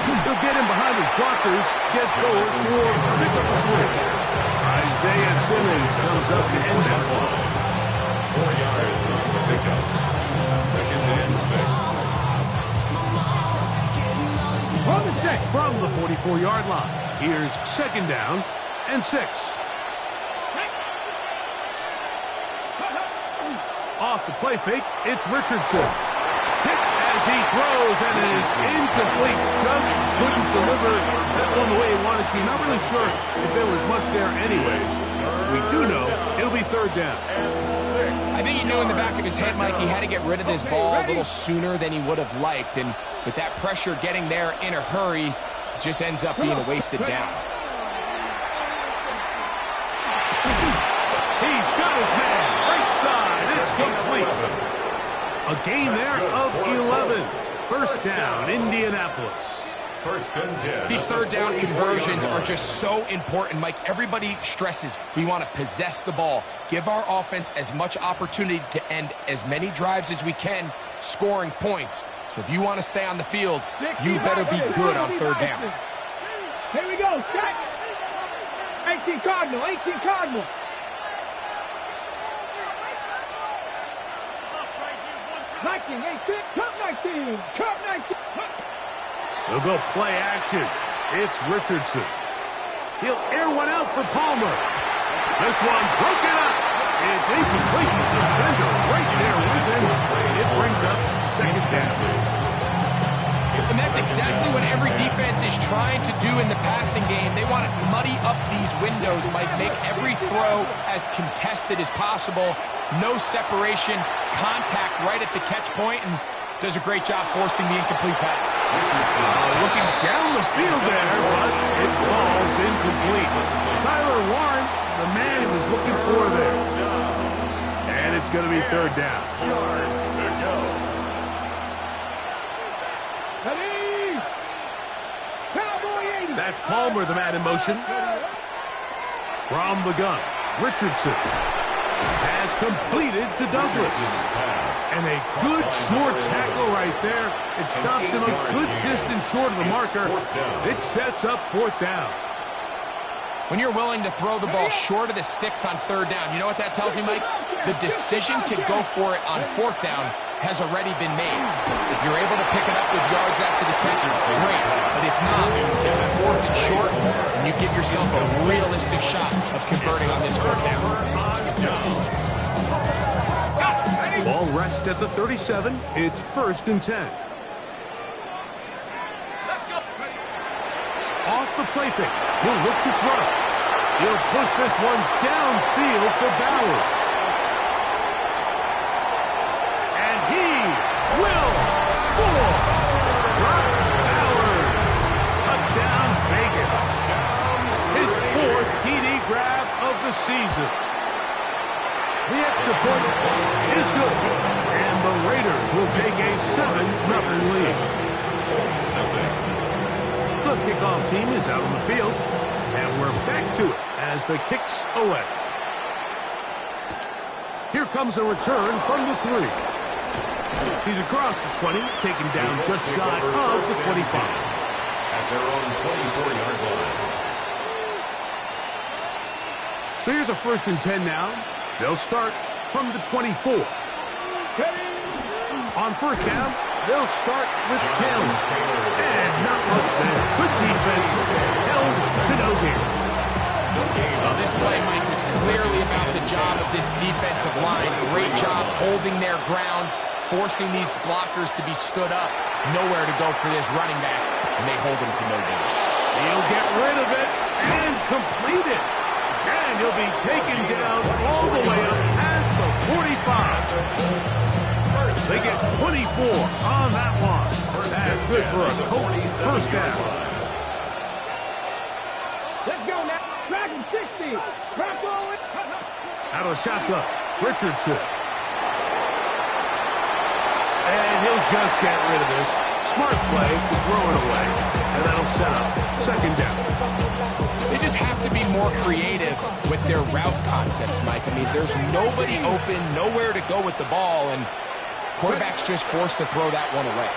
He'll get in behind his blockers, get forward for pickup return. Isaiah Simmons comes up to end that ball. 4 yards on the pickup. 2nd and 6. On the deck from the 44-yard line. Here's 2nd down and 6. Off the play fake, it's Richardson. Hit as he throws, and it is incomplete. Just couldn't deliver that one the way he wanted to. Not really sure if there was much there anyways. We do know it'll be 3rd down. I think he knew in the back of his head, Mike, he had to get rid of this ball a little sooner than he would have liked. And with that pressure getting there in a hurry, it just ends up being a wasted down. He's got his man. Right side. It's complete. A gain there of 11. 1st down, Indianapolis. 1st and 10. These 3rd down conversions are just so important, Mike. Everybody stresses we want to possess the ball, give our offense as much opportunity to end as many drives as we can, scoring points. So if you want to stay on the field, you better be good on 3rd down. Here we go, set. 18 Cardinal, 18 Cardinal. Cup 19, Cup 19. They'll go play action. It's Richardson. He'll air one out for Palmer. This one broken up. It's incomplete. The defender right there with him. It brings up 2nd down. And that's exactly what every defense is trying to do in the passing game. They want to muddy up these windows, Mike, make every throw as contested as possible. No separation, contact right at the catch point, and does a great job forcing the incomplete pass. Looking down the field there, but it falls incomplete. Tyler Warren, the man he was looking for there. And it's going to be 3rd down. Yards to go. That's Palmer, the man in motion. From the gun, Richardson has completed to Douglas. And a good short tackle right there. It stops him a good distance short of the marker. It sets up 4th down. When you're willing to throw the ball short of the sticks on 3rd down, you know what that tells you, Mike? The decision to go for it on 4th down has already been made. If you're able to pick it up with yards after the catch, great. But if not, it's a 4th and short, and you give yourself a realistic shot of converting on this 4th down. Ball rests at the 37. It's 1st and 10. Off the play fake. He'll look to throw. He'll push this one downfield for Bowers. And he will score. Bowers. Touchdown Vegas. His 4th TD grab of the season. The extra point is good. And the Raiders will take a 7-0 lead. The kickoff team is out on the field, and we're back to it as the kick's away. Here comes a return from the 3. He's across the 20, taken down just shy of the 25. At their own 24-yard line. So here's a 1st and 10 now. They'll start from the 24. On 1st down, they'll start with Taylor. And not much there. Good defense. Held to no gain. Well, this play, Mike, was clearly about the job of this defensive line. Great job holding their ground, forcing these blockers to be stood up. Nowhere to go for this running back, and they hold him to no gain. He'll get rid of it and complete it. And he'll be taken down all the way up past the 45. They get 24 on that one. That's good for a Colts 1st down. Let's go now. Dragon 60. Crack on it. Out of the shotgun, Richardson. And he'll just get rid of this. Smart play to throw it away. And that'll set up 2nd down. They just have to be more creative with their route concepts, Mike. I mean, there's nobody open, nowhere to go with the ball, and quarterback's just forced to throw that one away.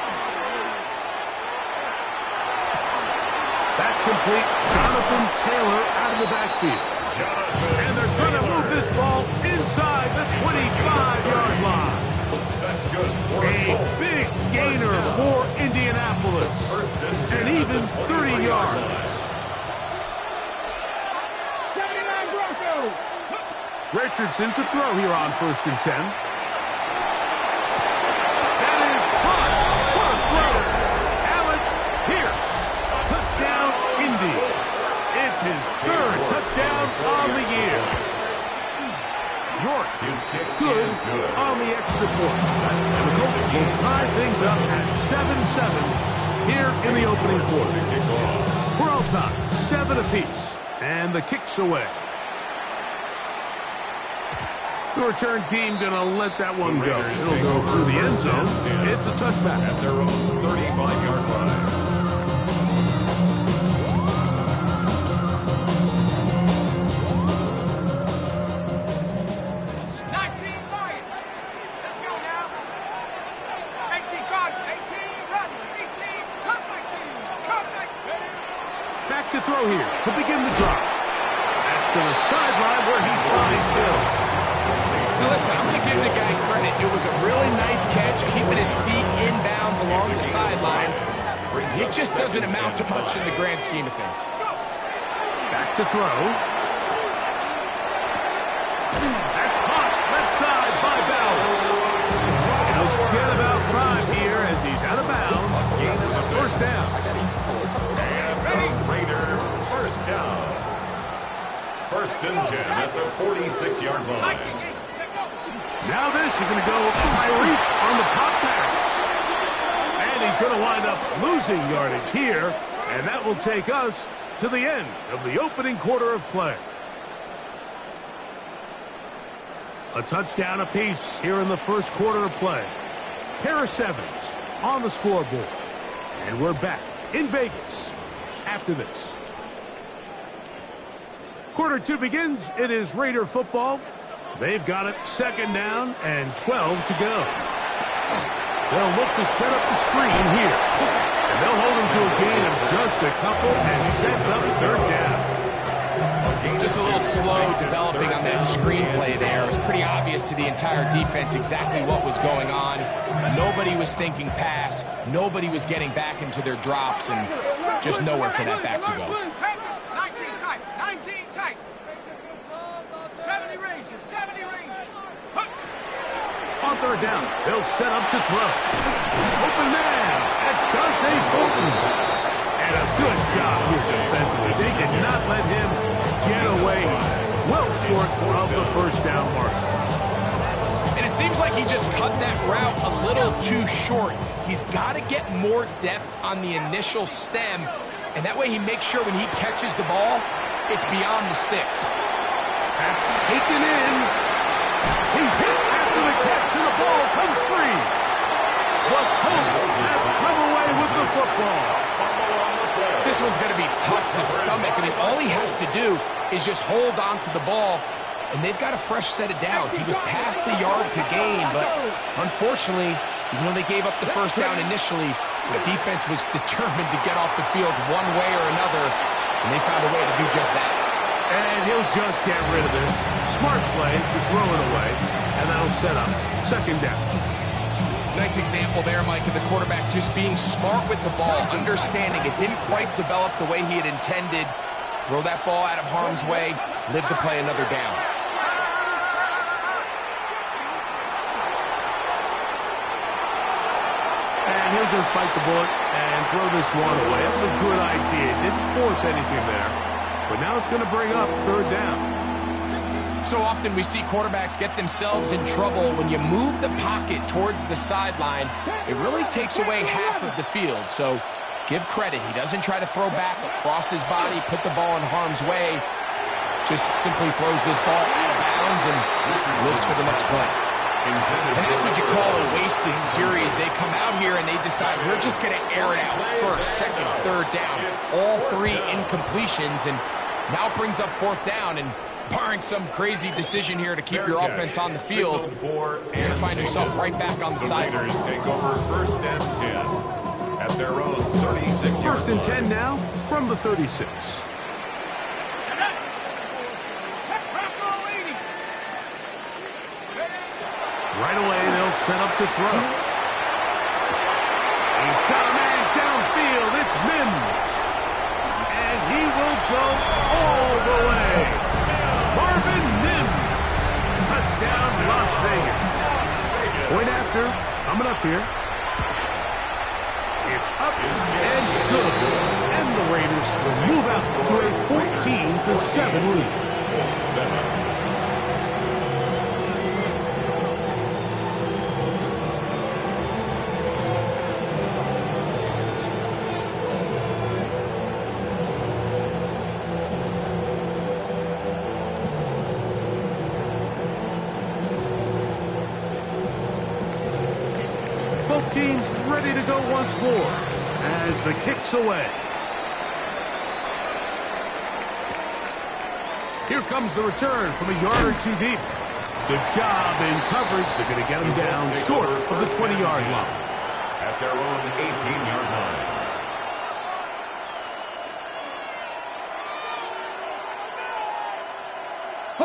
complete. Jonathan Taylor out of the backfield. And they're going to move this ball inside the 25-yard line. That's good. A big gainer for Indianapolis. And even 30 yards. 79 Broncos. Richardson to throw here on 1st and 10. That is caught. What a throw. Allen Pierce. Touchdown, Indy. It's his 3rd touchdown on the year. York is good on the extra point. And the Colts will tie things up at 7-7 here in the opening quarter. We're all tied, 7 apiece. And the kick's away. The return team going to let that one go. It'll go through the end zone. It's a touchback. At their own 35-yard line. Back to throw here to begin the drive. That's to the sideline where he finds Hill. Now listen, I'm going to give the guy credit. It was a really nice catch, keeping his feet inbounds along the sidelines. It just doesn't amount to much in the grand scheme of things. Back to throw. That's caught left side by Bell. He'll get about 5 here as he's out of bounds. A 1st down. And Raider, 1st down. 1st and 10 at the 46-yard line. Now this is going to go Tyreek on the pop pass. And he's going to wind up losing yardage here. And that will take us to the end of the opening quarter of play. A touchdown apiece here in the 1st quarter of play. Pair of 7s on the scoreboard. And we're back in Vegas after this. Quarter 2 begins. It is Raider football. They've got it 2nd down and 12 to go. They'll look to set up the screen here. And they'll hold him to a gain of just a couple and sets up 3rd down. Just a little slow developing on that screenplay there. It was pretty obvious to the entire defense exactly what was going on. Nobody was thinking pass. Nobody was getting back into their drops, and just nowhere for that back to go. 19 tight. 19 tight. 70 ranges. 70 ranges. On 3rd down, they'll set up to throw. Open man. That's Dante Fulton. And a good job here defensively. They did not let him get away. Well short of the 1st down mark. And it seems like he just cut that route a little too short. He's got to get more depth on the initial stem, and that way he makes sure when he catches the ball, it's beyond the sticks. That's taken in. He's hit after the catch, and the ball comes free. The Colts have come away with the football. This one's going to be tough to stomach. I mean, all he has to do is just hold on to the ball, and they've got a fresh set of downs. He was past the yard to gain, but unfortunately, even though they gave up the 1st down initially, the defense was determined to get off the field one way or another, and they found a way to do just that. And he'll just get rid of this. Smart play to throw it away, and that'll set up 2nd down. Nice example there, Mike, of the quarterback just being smart with the ball, understanding it didn't quite develop the way he had intended. Throw that ball out of harm's way, live to play another down. And he'll just bite the bullet and throw this one away. It was a good idea. Didn't force anything there. But now it's going to bring up 3rd down. So often we see quarterbacks get themselves in trouble when you move the pocket towards the sideline. It really takes away half of the field. So give credit. He doesn't try to throw back across his body, put the ball in harm's way. Just simply throws this ball out of bounds and lives for the next play. And that's what you call a wasted series. They come out here and they decide we're just going to air it out 1st, 2nd, 3rd down. All 3 incompletions, and now it brings up 4th down. And barring some crazy decision here to keep your offense on the field, you're going to find yourself right back on the sideline. Take over 1st and 10 at their own 36-yard First and 10 now from the 36. Right away, they'll set up to throw. He's got a man downfield. It's Mims. And he will go all the way. Marvin Mims. Touchdown, Las Vegas. Point after. Coming up here. It's up and good. And the Raiders will move out to a 14-7 lead. Both teams ready to go once more as the kick's away. Here comes the return from a yard or two deep. Good job in coverage. They're going to get him down short of the 20-yard line. At their own 18-yard line.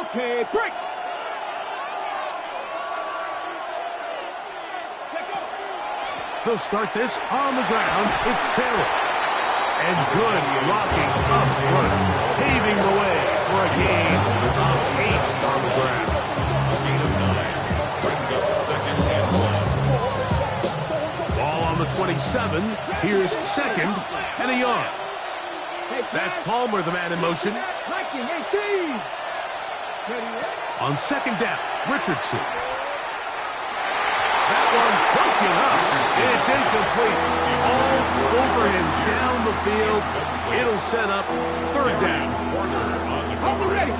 Okay, break. They'll start this on the ground. It's Taylor. And good blocking up front, paving the way for a gain of 8 on the ground. A gain of 9. Brings up second and 1. Ball on the 27. Here's second and a yard. That's Palmer, the man in motion. On second down, Richardson. That one broken up. It's incomplete. All over him down the field. It'll set up third down. Hold me ready.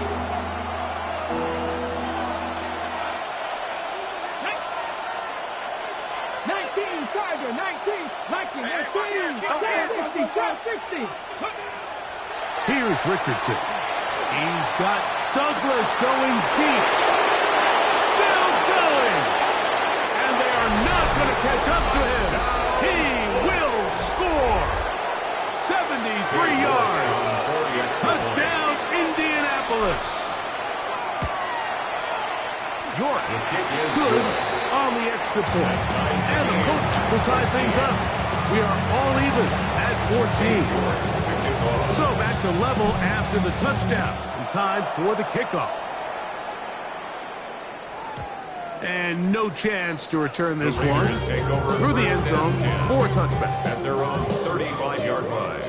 19, Tiger, 19, 19, 60. Here's Richardson. He's got Douglas going deep. Still going. And they are not going to catch up to him. He will score. 73 yards. Touchdown, Indianapolis. York, good on the extra point. And the Colts will tie things up. We are all even at 14. So back to level after the touchdown. And time for the kickoff. And no chance to return this one through the end zone for a touchback. At their own 35-yard line.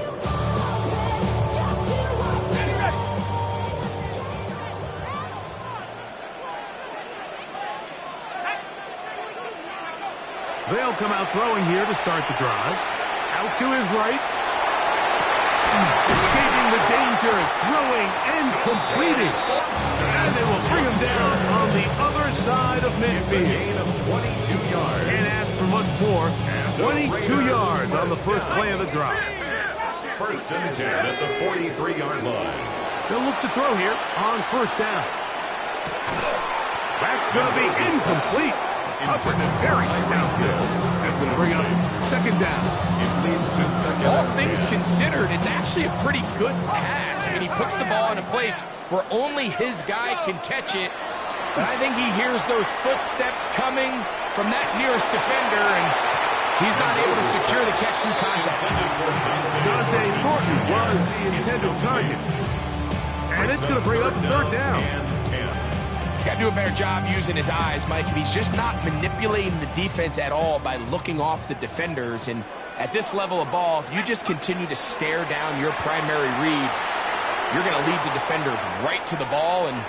They'll come out throwing here to start the drive. Out to his right. Escaping the danger, throwing and completing. And they will bring him down on the other side of midfield. Gain of 22 yards. Can't ask for much more. 22 yards on the first play of the drive. First and 10 at the 43-yard line. They'll look to throw here on first down. That's going to be incomplete. Covered and very stout there. That's going to bring up second down. It leads to second. All things considered, it's actually a pretty good pass. I mean, he puts the ball in a place where only his guy can catch it. But I think he hears those footsteps coming from that nearest defender, and he's not able to secure the catch through contact. Dante Thornton was the intended target. And it's going to bring up third down. He's got to do a better job using his eyes, Mike. He's just not manipulating the defense at all by looking off the defenders. And at this level of ball, if you just continue to stare down your primary read, you're going to lead the defenders right to the ball, and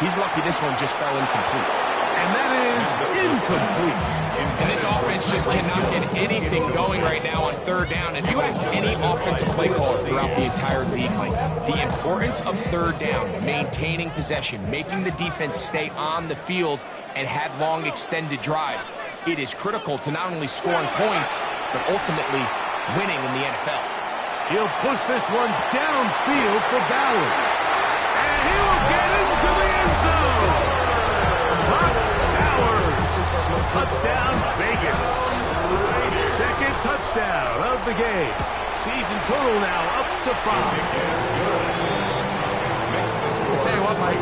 he's lucky this one just fell incomplete. And that is incomplete. And this offense just cannot get anything going right now on third down. And if you ask any offensive play caller throughout the entire league, Mike, the importance of third down, maintaining possession, making the defense stay on the field and have long extended drives, it is critical to not only scoring points, but ultimately winning in the NFL. He'll push this one downfield for Bowers. And he will get into the end zone. Bowers. Touchdown, Vegas. Second touchdown of the game. Season total now up to 5. I'll tell you what, Mike,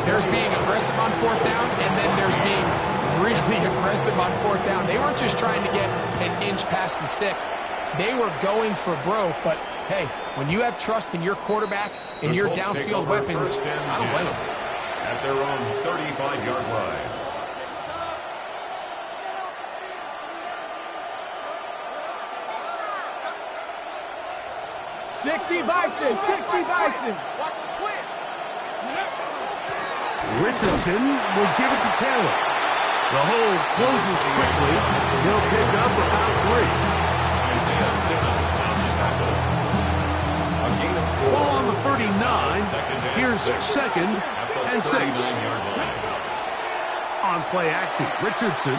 there's being aggressive on fourth down, and then there's being really aggressive on fourth down. They weren't just trying to get an inch past the sticks. They were going for broke, but hey, when you have trust in your quarterback and your downfield weapons, I don't blame them. At their own 35-yard line. Richardson will give it to Taylor. The hole closes quickly. He'll pick up about 3. Isaiah Simmons on the tackle. A gain of 4. Ball on the 39. Here's second and 6. On play action, Richardson.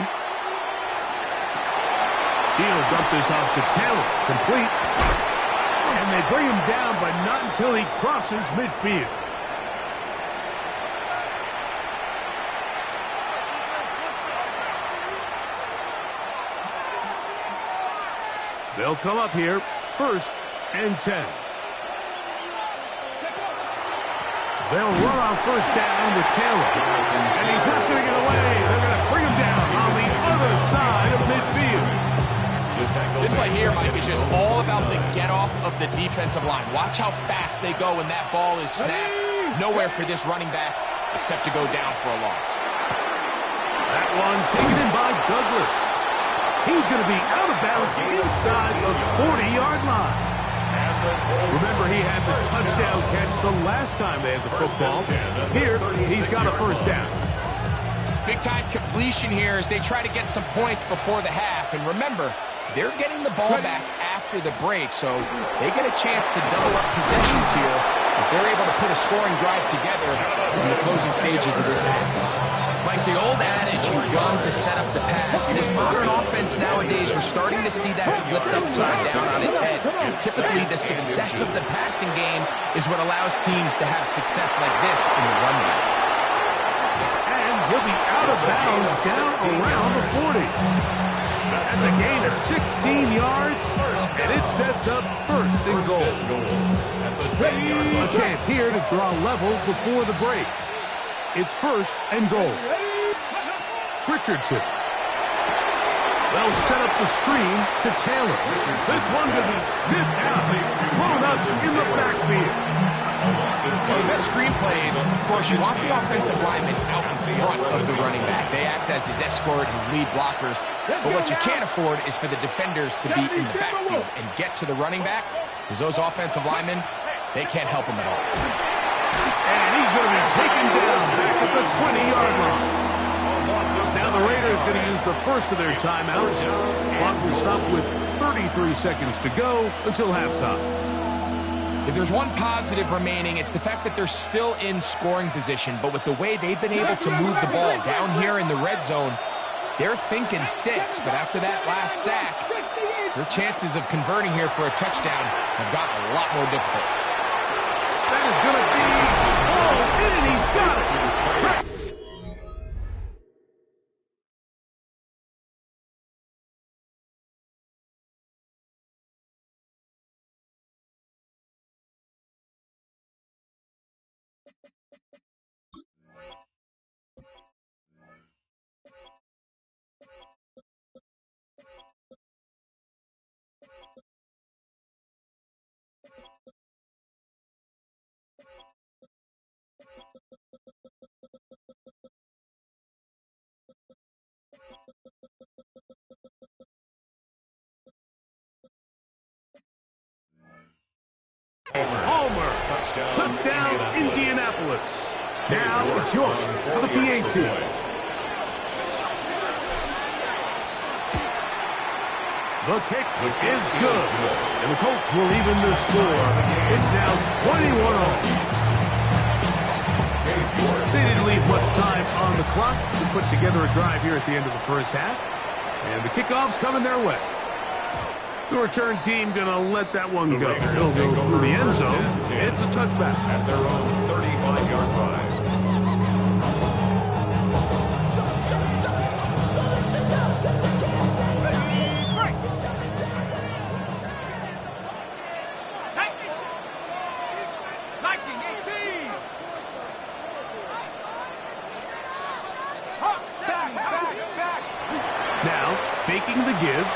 He'll dump this off to Taylor. Complete. And they bring him down, but not until he crosses midfield. They'll come up here, 1st and 10. They'll run on 1st down with Taylor. And he's not going to get away. They're going to bring him down on the other side of midfield. This play here, Mike, is just all about the get-off of the defensive line. Watch how fast they go when that ball is snapped. Nowhere for this running back except to go down for a loss. That one taken in by Douglas. He's going to be out of bounds inside the 40-yard line. Remember, he had the touchdown catch the last time they had the football. Here, he's got a 1st down. Big-time completion here as they try to get some points before the half. And remember, they're getting the ball back after the break, so they get a chance to double up possessions here if they're able to put a scoring drive together in the closing stages of this half. Like the old adage, you run to set up the pass. This modern offense nowadays, we're starting to see that flipped upside down on its head. Typically, the success of the passing game is what allows teams to have success like this in the run game. And he'll be out of bounds down around the 40. That's a gain of 16 yards, and it sets up 1st and goal. A chance here to draw level before the break. It's 1st and goal. Richardson. They'll set up the screen to Taylor. This one will be sniffed out, thrown up in the backfield. So the best screen plays, of course, you want the offensive lineman out in front of the running back. They act as his escort, his lead blockers. But what you can't afford is for the defenders to be in the backfield and get to the running back, because those offensive linemen, they can't help him at all. And he's going to be taken down back at the 20-yard line. Now the Raiders going to use the first of their timeouts. Clock will stop with 33 seconds to go until halftime. If there's one positive remaining, it's the fact that they're still in scoring position. But with the way they've been able to move the ball down here in the red zone, they're thinking 6. But after that last sack, their chances of converting here for a touchdown have gotten a lot more difficult. That is going to be all in, and he's got it. Palmer. Touchdown, Indianapolis. Now it's York for the PAT. The kick is good. And the Colts will even the score. It's now 21-all. They didn't leave much time on the clock to put together a drive here at the end of the first half. And the kickoff's coming their way. The return team going to let that one go. It'll go through the end zone. It's a touchback. At their own 35-yard line. give.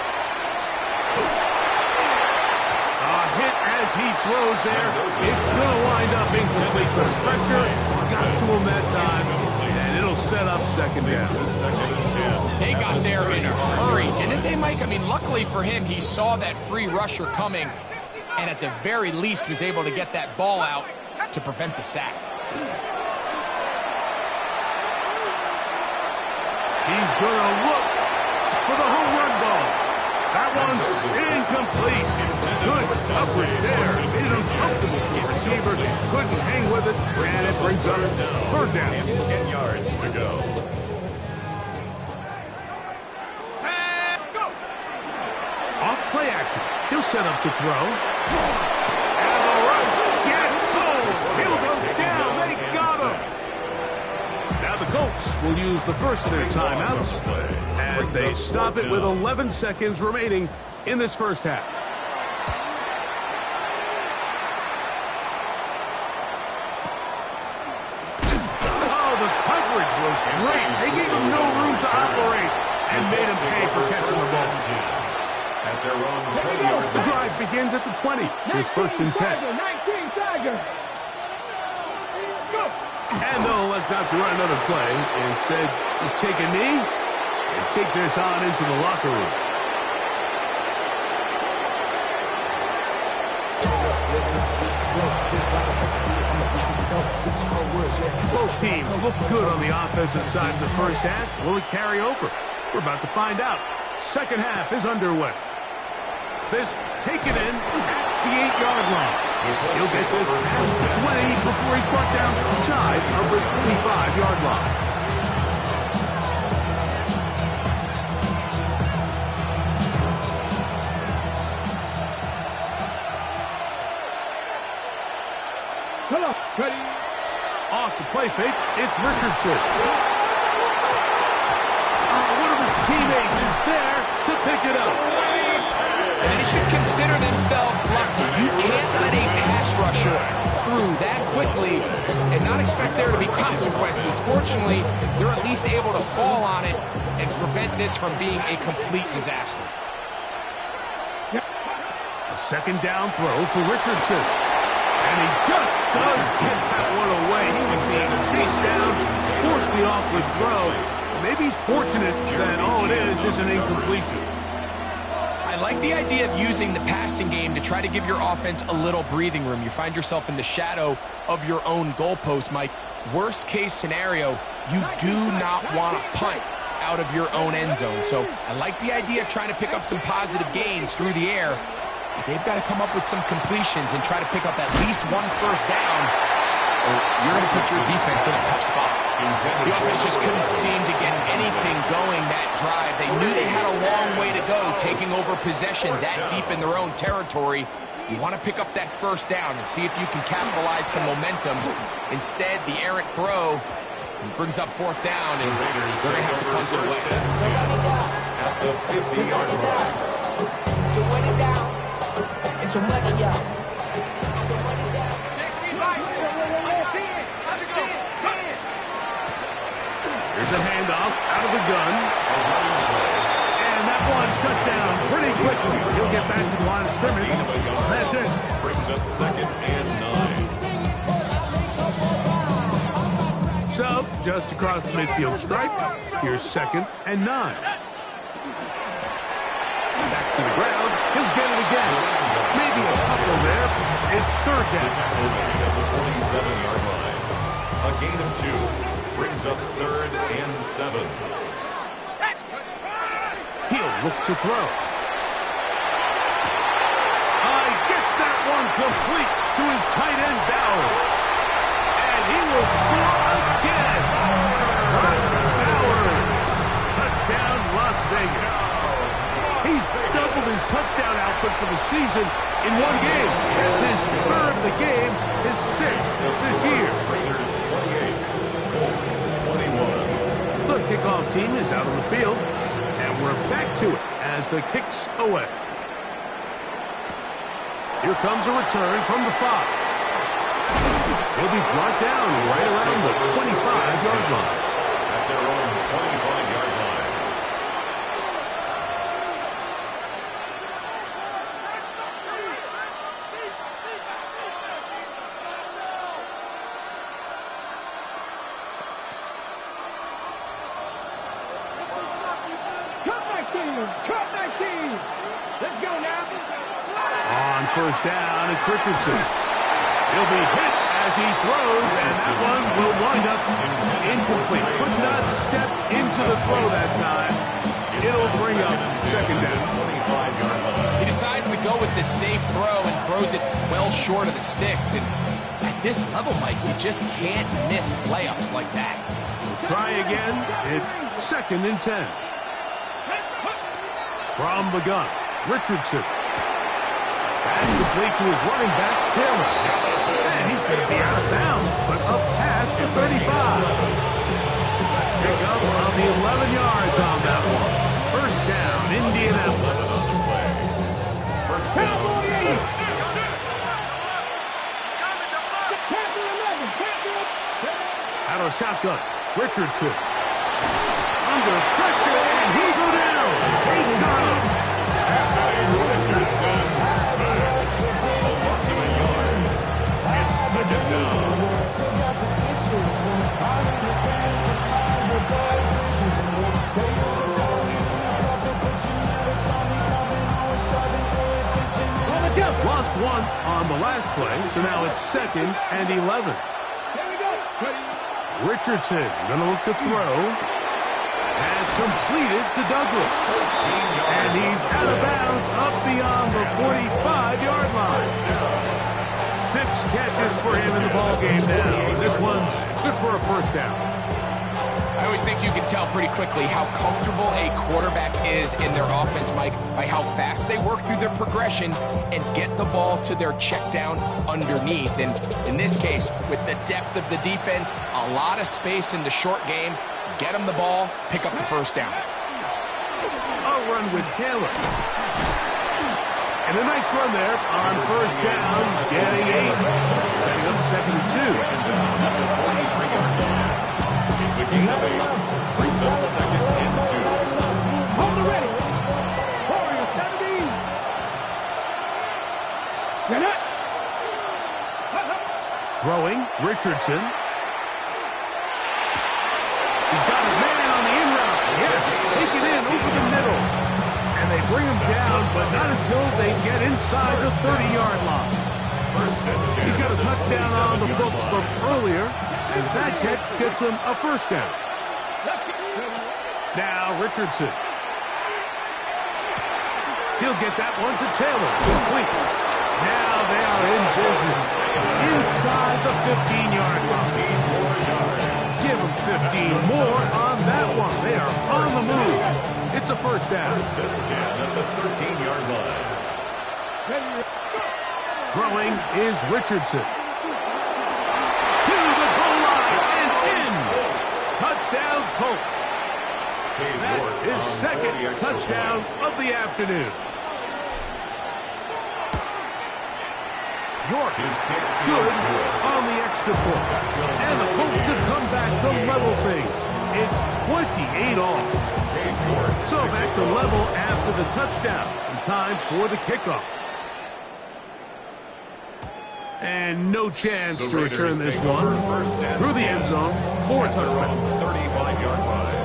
A hit as he throws there. It's going to wind up incomplete. The pressure got to him that time, and it'll set up second down. They got there in a hurry, didn't they, Mike? I mean, luckily for him, he saw that free rusher coming, and at the very least was able to get that ball out to prevent the sack. He's going to look for the home run ball. That one's incomplete. Good coverage there. Made it uncomfortable for the receiver. Couldn't hang with it. And it brings up third down. 10 yards to go. Off play action. He'll set up to throw. And the rush gets home. He'll go down. They got him. Now the Colts will use the first of their timeouts as they stop it with 11 seconds remaining in this first half. Oh, the coverage was great. They gave him no room to operate and made him pay for catching the ball. At their own 20-yard The drive begins at the 20. Here's first and 10. 19 Tiger. Go. And they'll elect not to run another play. Instead, just take a knee and take this on into the locker room. Both teams look good on the offensive side of the first half. Will it carry over? We're about to find out. Second half is underway. This taken in at the 8-yard line. He'll get this past the 20 before he's brought down shy of the 25-yard line. Come on. Ready. Off the play fake, it's Richardson. One of his teammates is there to pick it up. And they should consider themselves lucky. You can't let a pass rusher through that quickly and not expect there to be consequences. Fortunately, they're at least able to fall on it and prevent this from being a complete disaster. A second down throw for Richardson. And he just does get that one away. He was being chased down, forced the awkward throw. Maybe he's fortunate that all it is an incompletion. I like the idea of using the passing game to try to give your offense a little breathing room. You find yourself in the shadow of your own goalpost, Mike. Worst case scenario, you do not want to punt out of your own end zone. So I like the idea of trying to pick up some positive gains through the air. But they've got to come up with some completions and try to pick up at least one first down, or you're going to put your defense in a tough spot. The offense just couldn't seem to get anything going that drive. They knew they had a long way to go, taking over possession that deep in their own territory. You want to pick up that first down and see if you can capitalize some momentum. Instead, the errant throw brings up fourth down, and they're going to have to punt it away. At the 50-yard line. To win it down, it's your money, y'all. Here's a handoff out of the gun. And that one shut down pretty quickly. He'll get back to the line of scrimmage. That's it. Brings up second and 9. So, just across the midfield stripe, here's second and 9. Back to the ground. He'll get it again. Maybe a couple there. It's third down. At the 47-yard line. A gain of 2. Brings up third and 7. He'll look to throw. Gets that one complete to his tight end Bowers. And he will score again. Bowers. Touchdown, Las Vegas. He's doubled his touchdown output for the season in one game. It's his third of the game, his sixth this year. Raiders 28. Colts 21. The kickoff team is out on the field, and we're back to it as the kick's away. Here comes a return from the 5. He'll be brought down right around the 25-yard line. At their own 25-yard line. first down. It's Richardson. He'll be hit as he throws, and that one will wind up incomplete. Could not step into the throw that time. It'll bring up second down. He decides to go with the safe throw and throws it well short of the sticks. And at this level, Mike, you just can't miss layups like that. Try again. It's second and 10. From the gun, Richardson. That's complete to his running back, Taylor. And he's going to be out of bounds, but up past the 35. Pick up on the 11 yards on that one. First down, Indianapolis. First down. Out of shotgun, Richardson. Under pressure, and he go down. They got him. Richardson sacked. A loss of a yard. It's second down. Lost one on the last play, so now it's second and 11. Richardson going to look to throw. Has completed to Douglas. And he's out of bounds up beyond the 45-yard line. 6 catches for him in the ballgame now. This one's good for a first down. I always think you can tell pretty quickly how comfortable a quarterback is in their offense, Mike, by how fast they work through their progression and get the ball to their check down underneath. And in this case, with the depth of the defense, a lot of space in the short game, get them the ball, pick up the first down. A run with Taylor. And a nice run there on first down, getting 8. Setting up second and 2. It's a gain of 8. Brings up second and 2. Hold it ready. Warriors, 17. Get it. Throwing, Richardson. He's got his man on the in route. Yes, take it in over the middle. And they bring him down, but not until they get inside the 30-yard line. First and 10. He's got a touchdown on the books from earlier, and that catch gets him a first down. Now Richardson. He'll get that one to Taylor. Complete. Now they are in business inside the 15-yard line. Give them 15 more on that one. They are on the move. It's a first down. First and 10 at the 13-yard line. Throwing is Richardson. To the goal line and in. Touchdown, Colts. That is second touchdown of the afternoon. York is good on the extra point. And the Colts have come back to level things. It's 28 all. So back to level after the touchdown. And time for the kickoff. And no chance to return this one. Through the end zone for a touchdown. 35-yard line.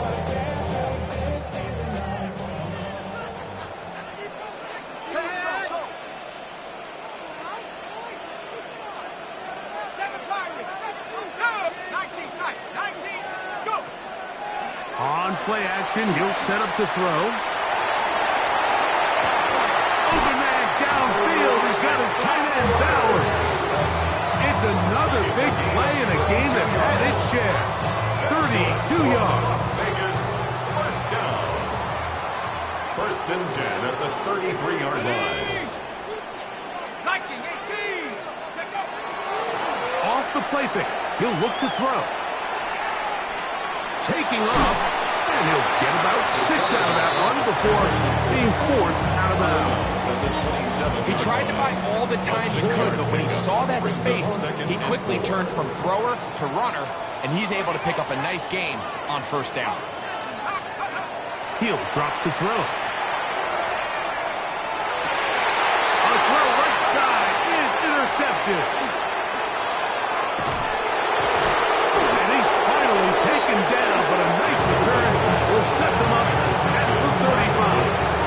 On play action, he'll set up to throw. Open man downfield. He's got his tight end Bowers. It's another big play in a game that's had its share. 32 yards. Vegas, first down. First and 10 at the 33-yard line. Off the play fake. He'll look to throw. Taking off, and he'll get about 6 out of that one before being forced out of bounds. He tried to buy all the time he could, but when he saw that space, he quickly turned from thrower to runner, and he's able to pick up a nice gain on first down. He'll drop to throw. A throw right side is intercepted. And he's finally taken down, but a nice return will set them up at the 35.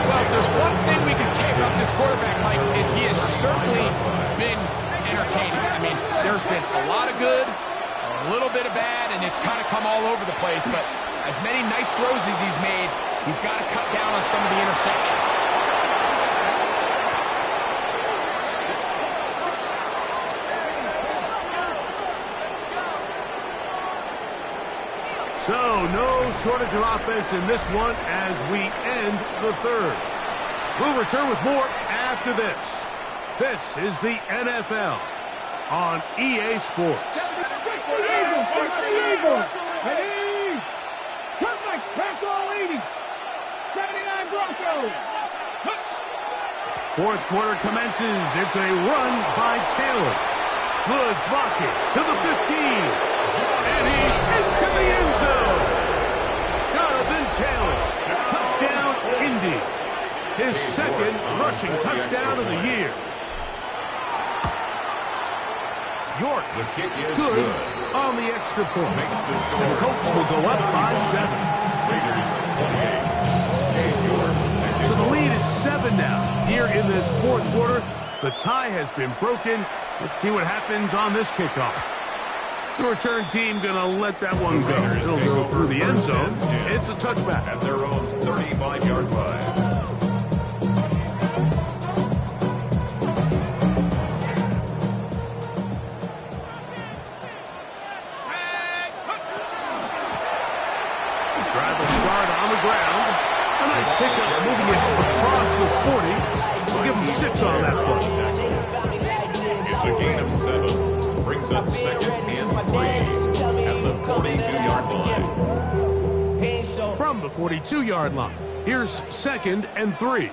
Well, if there's one thing we can say about this quarterback, Mike, is he is certainly been entertaining. I mean, there's been a lot of good, a little bit of bad, and it's kind of come all over the place. But as many nice throws as he's made, he's got to cut down on some of the interceptions. So, no shortage of offense in this one as we end the third. We'll return with more after this. This is the NFL on EA Sports. Ready? Come like crack all 80. 79 Broncos. Fourth quarter commences. It's a run by Taylor. Good blocking to the 15. And he's into the end zone. Jonathan Taylor, touchdown Indy. His second rushing touchdown of the year. York, The kick is good on the extra point. Makes the score. And the Colts will go up by 7. Raiders 28. And York. So the lead is 7 now. Here in this fourth quarter, the tie has been broken. Let's see what happens on this kickoff. The return team going to let that one go. It'll go through the end zone. It's a touchback. At their own 35-yard line. Drive will start on the ground. A nice pickup moving it across the 40. We'll give him 6 on that play. It's a gain of 7. Brings up second and 3 at the 42-yard line. From the 42-yard line, here's second and 3.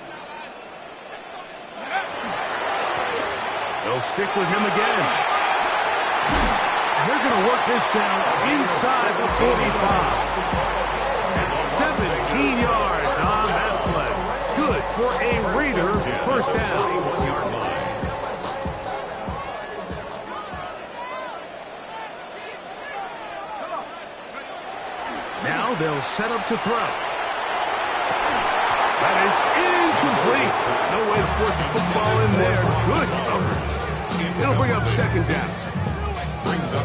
They'll stick with him again. And they're going to work this down inside the 45. 17 yards on that play. Good for a Raider first down. Now they'll set up to throw. That is incomplete. No way to force a football in there. Good coverage. It'll bring up second down.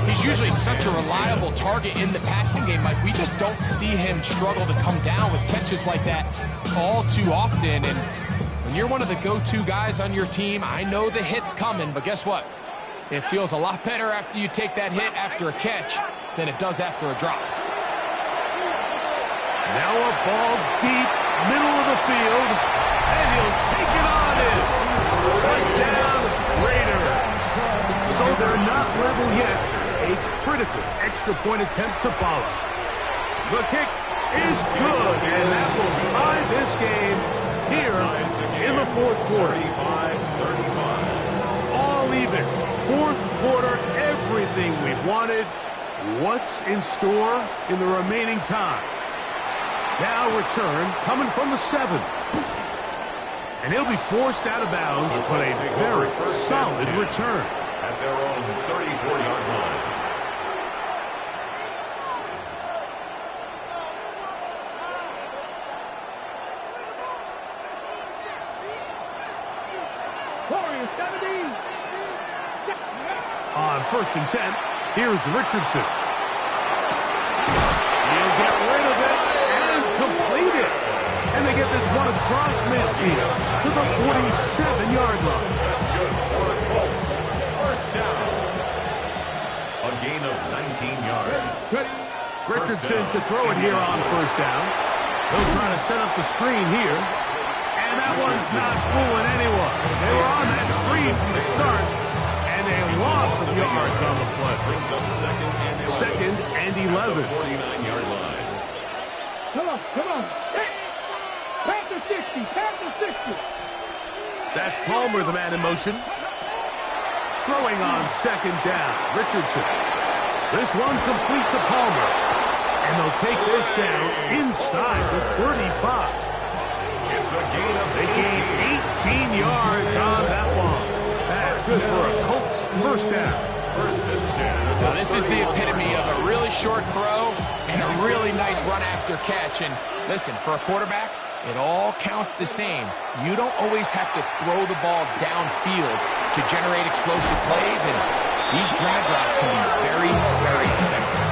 He's usually such a reliable target in the passing game. Like, we just don't see him struggle to come down with catches like that all too often. And when you're one of the go-to guys on your team, I know the hit's coming, but guess what? It feels a lot better after you take that hit after a catch than it does after a drop. Now a ball deep, middle of the field, and he'll take it on in. Right down, Raiders. So they're not level yet. A critical extra point attempt to follow. The kick is good, and that will tie this game here in the fourth quarter. 35-35. All even. Fourth quarter, everything we've wanted. What's in store in the remaining time? Now return coming from the 7. And he'll be forced out of bounds, but a very solid return. At their own 34-yard line. On 1st and 10, here's Richardson. He'll get rid of it and complete it. And they get this one across midfield to the 47-yard line. That's good for the Colts. First down. A gain of 19 yards. Richardson to throw it here on first down. They'll try to set up the screen here. And that one's not fooling anyone. They were on that screen from the start. And a loss of yards on the play. Brings up Second and 11. 49-yard line. Come on. Hey, pass the 60. That's Palmer, the man in motion. Throwing on second down. Richardson. This one's complete to Palmer. And they'll take this down inside the 35. It's a gain of They gain 18 yards on that one. That's good for a Colts first down. First and 10. Now, this is the epitome of a really short throw and a really nice run after catch. And listen, for a quarterback, it all counts the same. You don't always have to throw the ball downfield to generate explosive plays, and these drag routes can be very, very effective.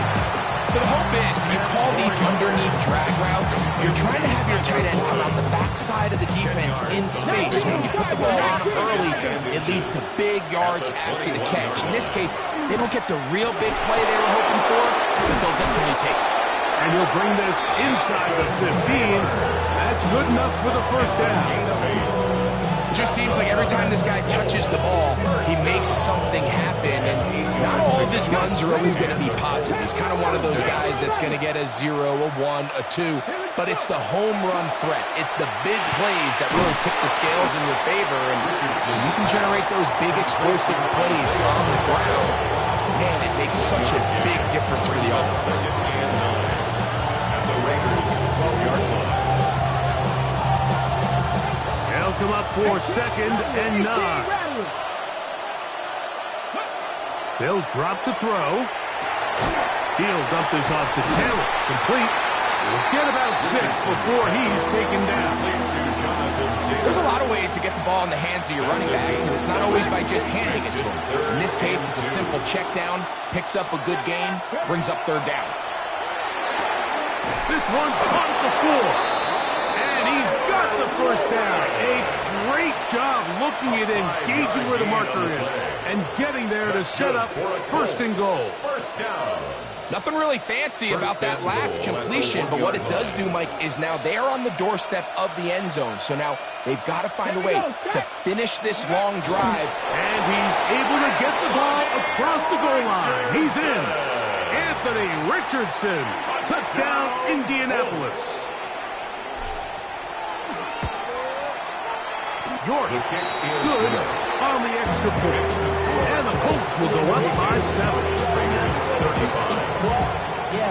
So the hope is, when you call these underneath drag routes, you're trying to have your tight end come out the backside of the defense in space. So when you put the ball on them early, it leads to big yards after the catch. In this case, they don't get the real big play they were hoping for, but they'll definitely take it. And he'll bring this inside the 15. That's good enough for the first down. It just seems like every time this guy touches the ball, he makes something happen, and not all of his runs are always going to be positive. He's kind of one of those guys that's going to get a 0, a 1, a 2, but it's the home run threat. It's the big plays that really tip the scales in your favor, and you can generate those big explosive plays on the ground. Man, it makes such a big difference for the offense. They'll come up for 2nd and 9. They'll drop to throw. He'll dump this off to Taylor. Complete. We'll get about 6 before he's taken down. There's a lot of ways to get the ball in the hands of your running backs, and it's not always by just handing it to them. In this case, it's a simple check down, picks up a good gain, brings up 3rd down. This one caught at the 4. And he's got the first down. A great job looking at engaging where the marker is and getting there to set up 1st and goal. First down. Nothing really fancy about that last completion, but what it does do, Mike, is now they're on the doorstep of the end zone. So now they've got to find a way to finish this long drive. And he's able to get the ball across the goal line. He's in. Anthony Richardson. Touchdown, Indianapolis. York, good on the extra point. And the Colts will go up by 7.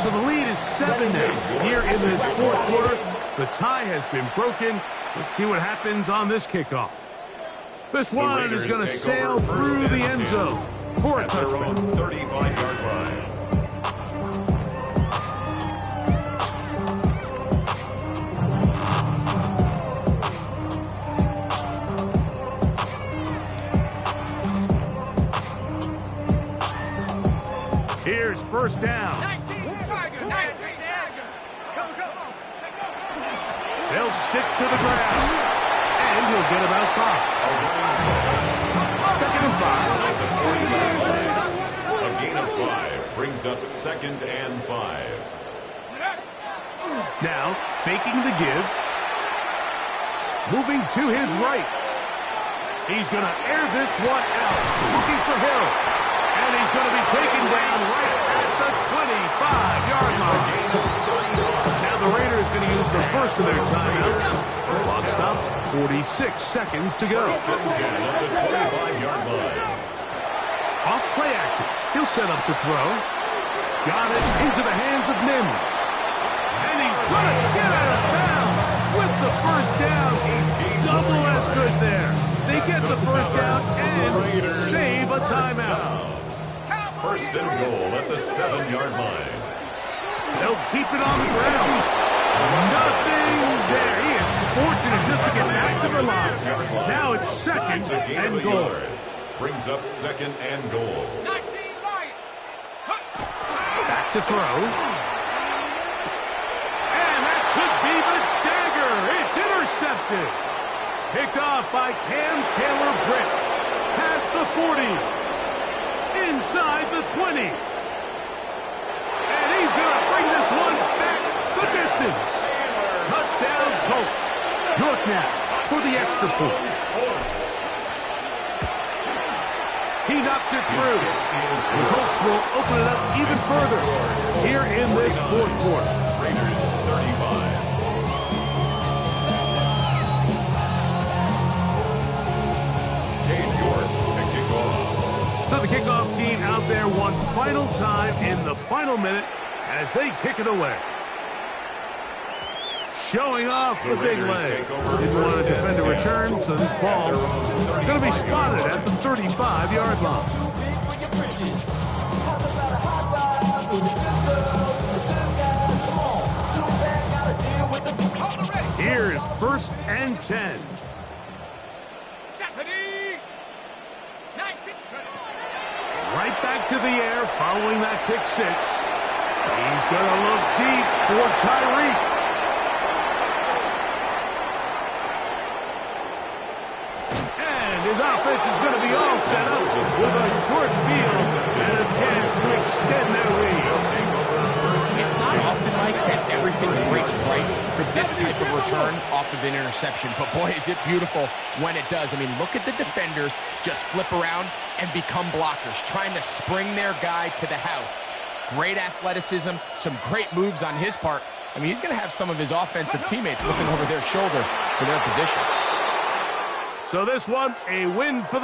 So the lead is 7 now here in this 4th quarter. The tie has been broken. Let's see what happens on this kickoff. This one is going to sail through the end zone for a touchdown. 35-yard line. Here's 1st down. They'll stick to the ground. And he'll get about 5. 2nd and 5. A gain of 5 brings up 2nd and 5. Now, faking the give. Moving to his right. He's going to air this one out. Looking for Hill. And he's going to be taken down right at the 25-yard line. Now the Raiders going to use the first of their timeouts. Clock stops, 46 seconds to go. At the 25-yard line. Off play action. He'll set up to throw. Got it into the hands of Mims. And he's going to get out of bounds with the first down. Double as good there. They get the first down and save a timeout. 1st and goal at the 7-yard line. They'll keep it on the ground. Nothing there. He is fortunate just to get back to the line. Now it's 2nd and goal. Brings up 2nd and goal. Back to throw. And that could be the dagger. It's intercepted. Picked off by Cam Taylor-Britt. Past the 40. Inside the 20. And he's going to bring this one back the distance. Touchdown, Colts. York now for the extra point. He knocks it through. And the Colts will open it up even further here in this 4th quarter. Raiders 35. So the kickoff team out there one final time in the final minute as they kick it away. Showing off the big leg. Didn't want to defend a return, so this ball is going to be spotted at the 35-yard line. Here's 1st and 10. Right back to the air following that pick six. He's going to look deep for Tyreek. And his offense is going to be all set up with a short field and a chance to extend their lead. It's not often, Mike, that everything breaks right for this type of return off of an interception. But boy, is it beautiful when it does. I mean, look at the defenders just flip around and become blockers, trying to spring their guy to the house. Great athleticism, some great moves on his part. I mean, he's going to have some of his offensive teammates looking over their shoulder for their position. So this one, a win for the